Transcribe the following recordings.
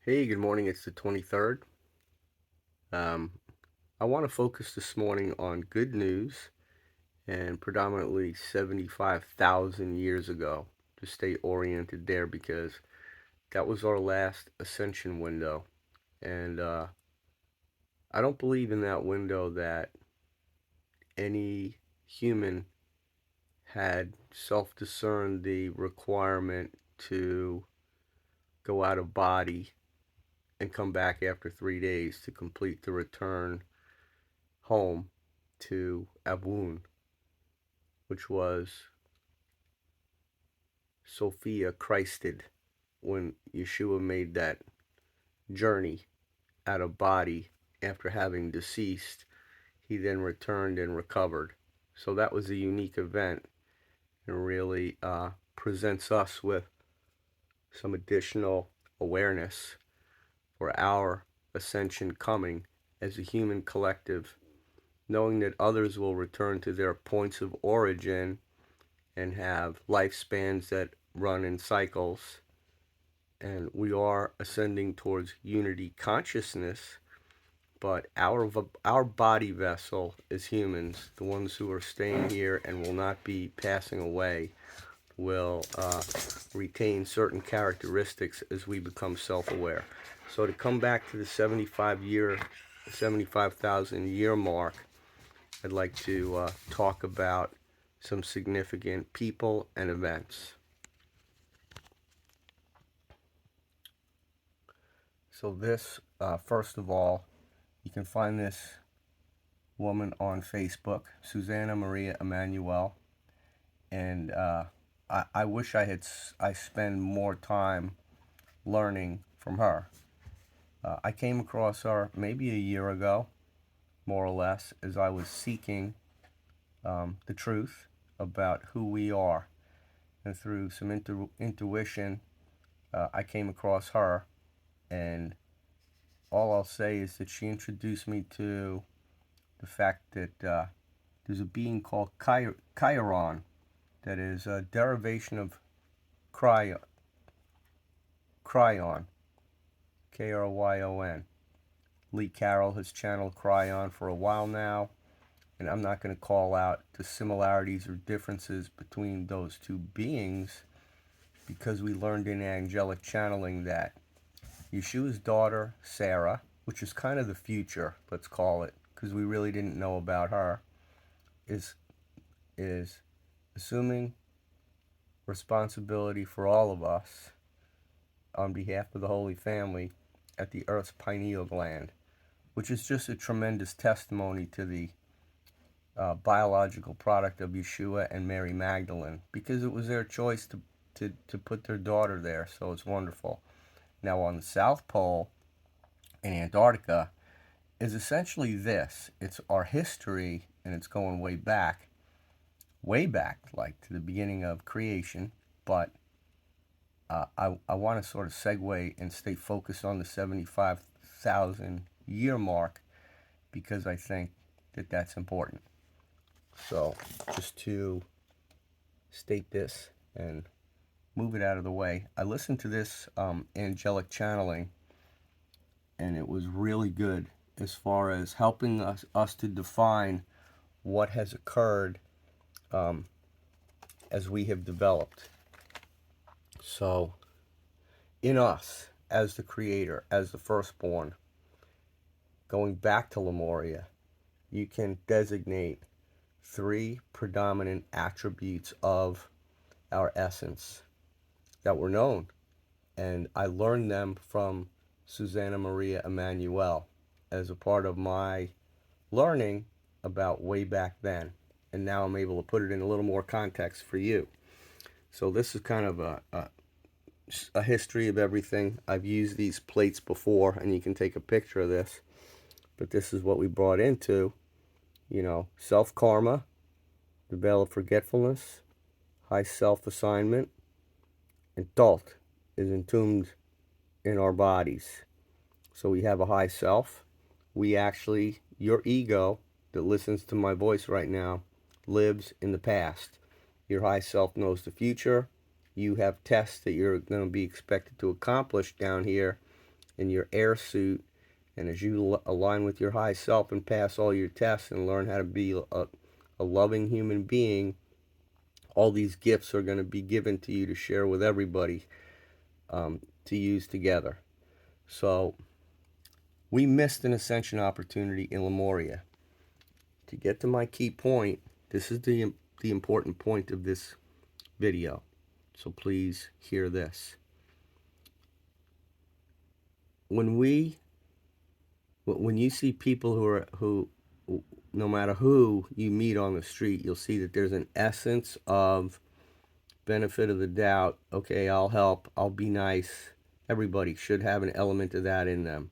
Hey, good morning. It's the 23rd. Um, I want to focus this morning on good news and predominantly 75,000 years ago to stay oriented there because that was our last ascension window. And I don't believe in that window that any human had self discerned the requirement to go out of body and come back after 3 days to complete the return home to Abun, which was Sophia Christed when Yeshua made that journey out of body after having deceased. He then returned and recovered. So that was a unique event and really presents us with some additional awareness for our ascension coming as a human collective, knowing that others will return to their points of origin and have lifespans that run in cycles. And we are ascending towards unity consciousness, but our body vessel as humans, the ones who are staying here and will not be passing away, will retain certain characteristics as we become self-aware. So to come back to the 75,000 year mark, I'd like to talk about some significant people and events. So this, first of all, you can find this woman on Facebook, Suzanna Maria Emmanuel, and I wish I spend more time learning from her. I came across her maybe a year ago, more or less, as I was seeking the truth about who we are, and through some intuition, I came across her, and all I'll say is that she introduced me to the fact that there's a being called Caeayaron that is a derivation of Kryon, Kryon, Kryon. Lee Carroll has channeled Kryon for a while now, and I'm not going to call out the similarities or differences between those two beings because we learned in angelic channeling that Yeshua's daughter, Sarah, which is kind of the future, let's call it, because we really didn't know about her, is assuming responsibility for all of us on behalf of the Holy Family at the Earth's pineal gland, which is just a tremendous testimony to the biological product of Yeshua and Mary Magdalene, because it was their choice to put their daughter there, so it's wonderful. Now on the South Pole in Antarctica is essentially this. It's our history, and it's going way back, like to the beginning of creation, but I want to sort of segue and stay focused on the 75,000 year mark because I think that that's important. So just to state this and move it out of the way, I listened to this angelic channeling, and it was really good as far as helping us to define what has occurred as we have developed. So in us, as the creator, as the firstborn, going back to Lemuria, you can designate three predominant attributes of our essence that were known. And I learned them from Suzanna Maria Emmanuel as a part of my learning about way back then. And now I'm able to put it in a little more context for you. So this is kind of a history of everything. I've used these plates before, and you can take a picture of this. But this is what we brought into, self-karma, the veil of forgetfulness, high self-assignment, and thought is entombed in our bodies. So we have a high self. Your ego that listens to my voice right now lives in the past. Your high self knows the future. You have tests that you're going to be expected to accomplish down here in your air suit, and as you align with your high self and pass all your tests and learn how to be a loving human being, all these gifts are going to be given to you to share with everybody, to use together. So we missed an ascension opportunity in Lemuria. To get to my key point, this is the important point of this video. So please hear this. When you see people who no matter who you meet on the street, you'll see that there's an essence of benefit of the doubt. Okay, I'll help, I'll be nice. Everybody should have an element of that in them.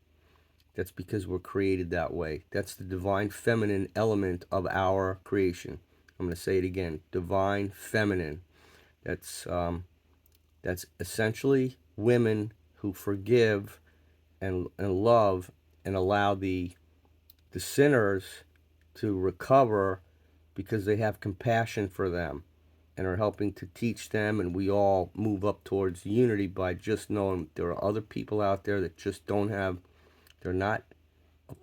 That's because we're created that way. That's the divine feminine element of our creation. I'm going to say it again. Divine feminine. That's essentially women who forgive and love and allow the sinners to recover because they have compassion for them and are helping to teach them, and we all move up towards unity by just knowing there are other people out there that just they're not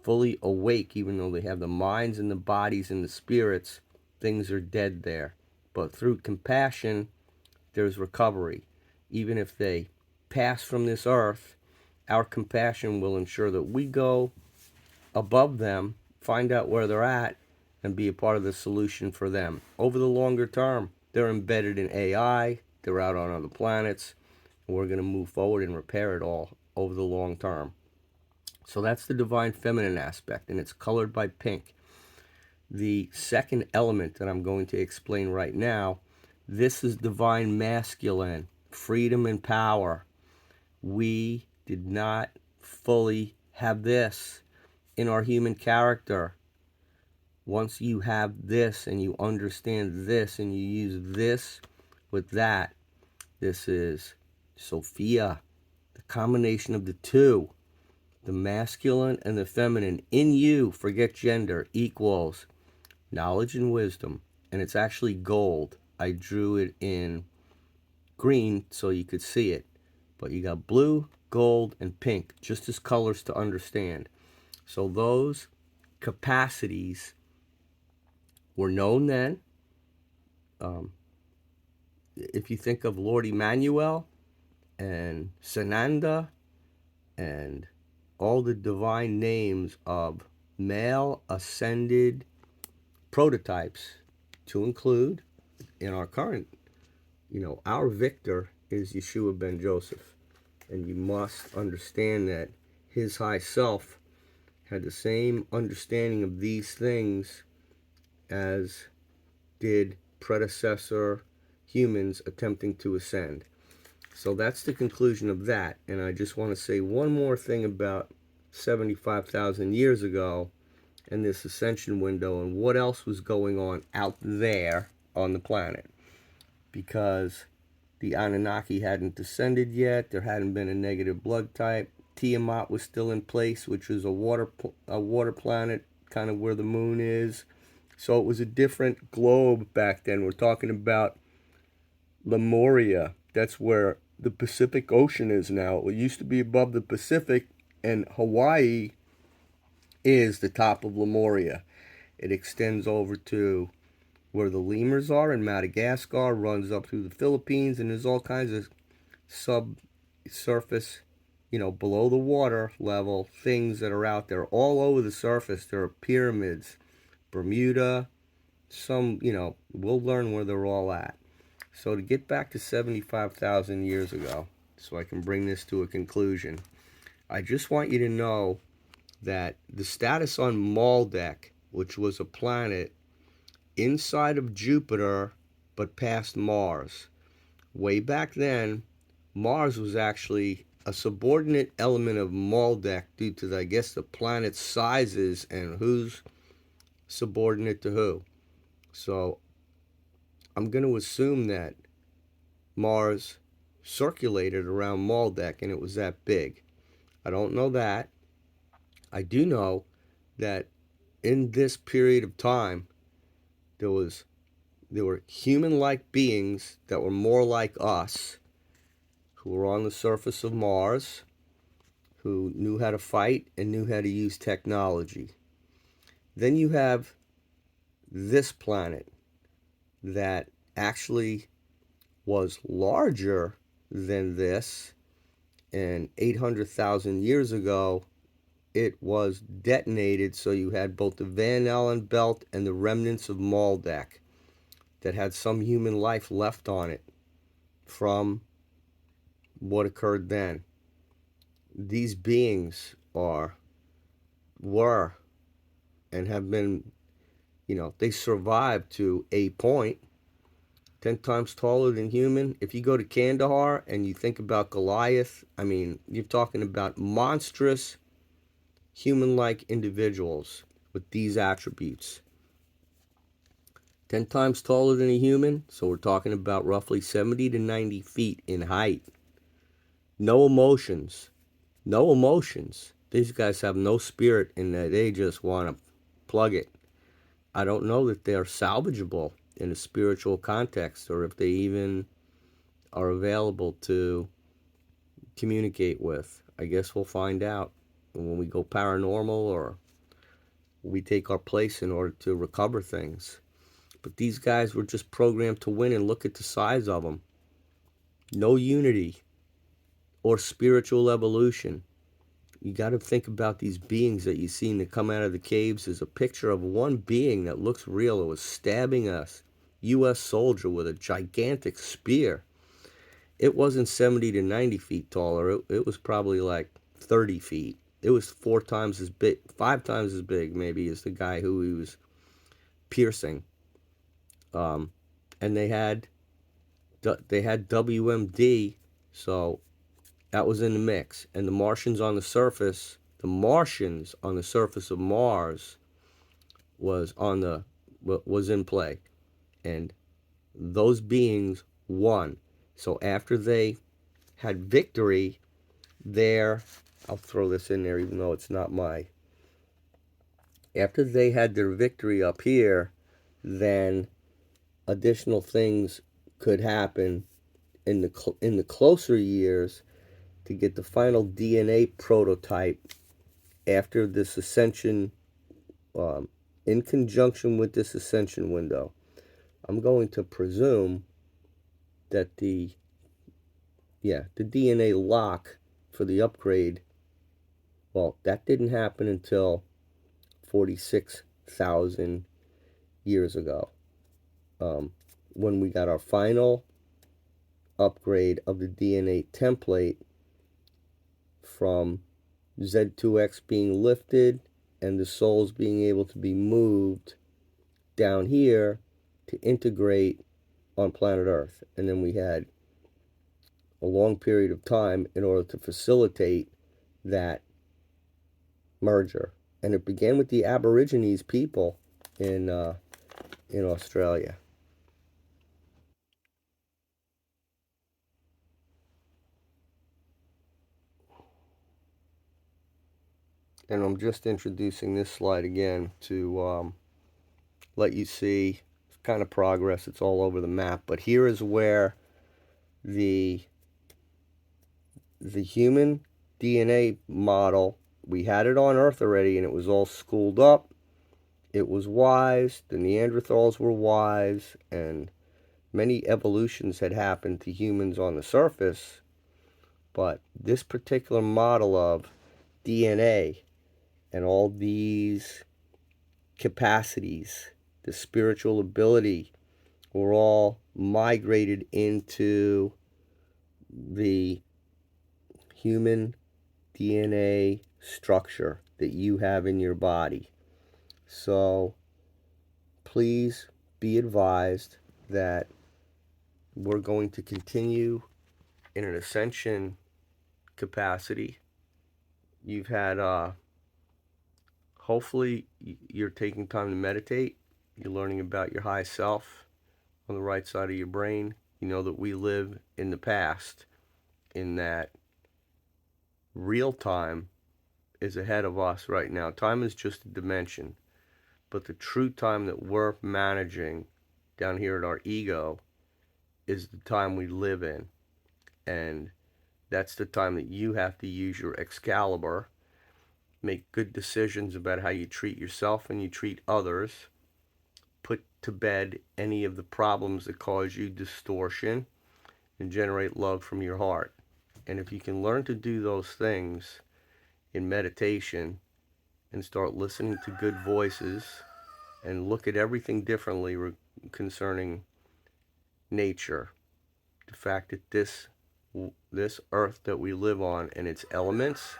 fully awake, even though they have the minds and the bodies and the spirits. Things are dead there. But through compassion, there's recovery. Even if they pass from this earth, our compassion will ensure that we go above them, find out where they're at, and be a part of the solution for them. Over the longer term, they're embedded in AI, they're out on other planets, and we're going to move forward and repair it all over the long term. So that's the divine feminine aspect, and it's colored by pink. The second element that I'm going to explain right now, this is divine masculine, freedom and power. We did not fully have this in our human character. Once you have this and you understand this and you use this with that, this is Sophia, the combination of the two, the masculine and the feminine in you, forget gender, equals knowledge and wisdom. And it's actually gold. I drew it in green so you could see it, but you got blue, gold, and pink, just as colors to understand. So those capacities were known then. If you think of Lord Emmanuel and Sananda and all the divine names of male ascended prototypes, to include in our current, our victor is Yeshua ben Joseph. And you must understand that his high self had the same understanding of these things as did predecessor humans attempting to ascend. So that's the conclusion of that. And I just want to say one more thing about 75,000 years ago and this ascension window and what else was going on out there on the planet. Because the Anunnaki hadn't descended yet. There hadn't been a negative blood type. Tiamat was still in place, which was a water planet, kind of where the moon is. So it was a different globe back then. We're talking about Lemuria. That's where the Pacific Ocean is now. It used to be above the Pacific, and Hawaii is the top of Lemuria. It extends over to where the lemurs are in Madagascar, runs up through the Philippines, and there's all kinds of subsurface, below the water level things that are out there all over the surface. There are pyramids, Bermuda, some, we'll learn where they're all at. So to get back to 75,000 years ago, so I can bring this to a conclusion, I just want you to know that the status on Maldek, which was a planet inside of Jupiter but past Mars, way back then, Mars was actually a subordinate element of Maldek due to, I guess, the planet's sizes and who's subordinate to who. So I'm going to assume that Mars circulated around Maldek and it was that big. I don't know that. I do know that in this period of time, there were human-like beings that were more like us, who were on the surface of Mars, who knew how to fight and knew how to use technology. Then you have this planet that actually was larger than this, and 800,000 years ago it was detonated, so you had both the Van Allen belt and the remnants of Maldek that had some human life left on it from what occurred then. These beings were, and have been, they survived to a point, 10 times taller than human. If you go to Kandahar and you think about Goliath, I mean, you're talking about monstrous human-like individuals with these attributes. 10 times taller than a human, so we're talking about roughly 70 to 90 feet in height. No emotions. No emotions. These guys have no spirit in that they just want to plug it. I don't know that they're salvageable in a spiritual context, or if they even are available to communicate with. I guess we'll find out when we go paranormal, or we take our place in order to recover things. But these guys were just programmed to win, and look at the size of them. No unity or spiritual evolution. You got to think about these beings that you've seen that come out of the caves. There's a picture of one being that looks real. It was stabbing a U.S. soldier with a gigantic spear. It wasn't 70 to 90 feet taller. It was probably like 30 feet. It was 4 times as big, 5 times as big maybe, as the guy who he was piercing. And they had WMD, so that was in the mix. And the Martians on the surface of Mars was in play, and those beings won. So after they had victory there, I'll throw this in there even though it's not after they had their victory up here, then additional things could happen in the closer years to get the final DNA prototype after this ascension, in conjunction with this ascension window. I'm going to presume that the DNA lock for the upgrade, well, that didn't happen until 46,000 years ago, when we got our final upgrade of the DNA template from Z2X being lifted and the souls being able to be moved down here to integrate on planet Earth. And then we had a long period of time in order to facilitate that merger. And it began with the Aborigines people in Australia. And I'm just introducing this slide again to let you see kind of progress. It's all over the map. But here is where the human DNA model, we had it on Earth already, and it was all schooled up. It was wise. The Neanderthals were wise, and many evolutions had happened to humans on the surface. But this particular model of DNA and all these capacities, the spiritual ability, were all migrated into the human DNA structure that you have in your body. So please be advised that we're going to continue in an ascension capacity. You've had hopefully you're taking time to meditate. You're learning about your high self on the right side of your brain. You know that we live in the past, in that real time is ahead of us right now. Time is just a dimension, but the true time that we're managing down here at our ego is the time we live in. And That's the time that you have to use your Excalibur, make good decisions about how you treat yourself and you treat others, put to bed any of the problems that cause you distortion, and generate love from your heart. And if you can learn to do those things in meditation and start listening to good voices and look at everything differently concerning nature, the fact that this earth that we live on and its elements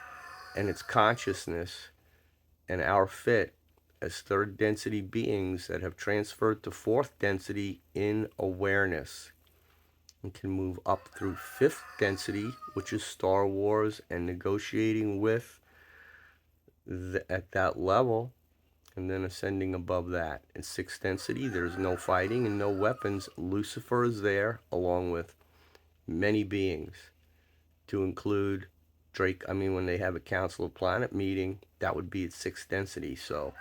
and its consciousness and our fit as third density beings that have transferred to fourth density in awareness and can move up through fifth density, which is Star Wars, and negotiating with at that level, and then ascending above that. In sixth density, there's no fighting and no weapons. Lucifer is there along with many beings, to include Drake. I mean, when they have a Council of Planet meeting, that would be at sixth density. So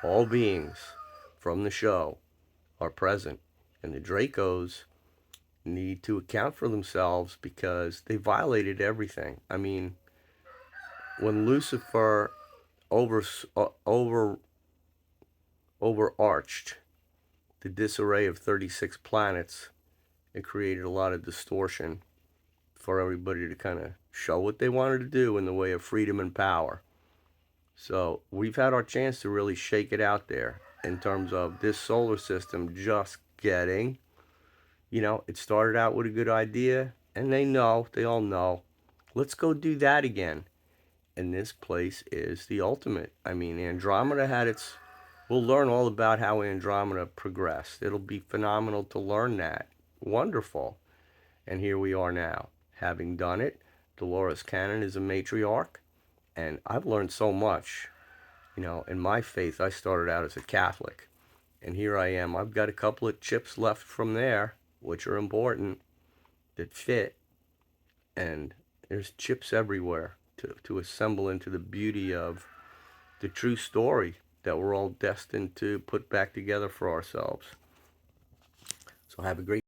all beings from the show are present, and the Dracos need to account for themselves because they violated everything. I mean, when Lucifer over over overarched the disarray of 36 planets, it created a lot of distortion for everybody to kind of show what they wanted to do in the way of freedom and power. So we've had our chance to really shake it out there in terms of this solar system just getting, it started out with a good idea, and they all know, let's go do that again. And this place is the ultimate. I mean, Andromeda had its, we'll learn all about how Andromeda progressed. It'll be phenomenal to learn that. Wonderful. And here we are now, having done it. Dolores Cannon is a matriarch, and I've learned so much. In my faith, I started out as a Catholic, and here I am. I've got a couple of chips left from there, which are important, that fit, and there's chips everywhere to assemble into the beauty of the true story that we're all destined to put back together for ourselves. So have a great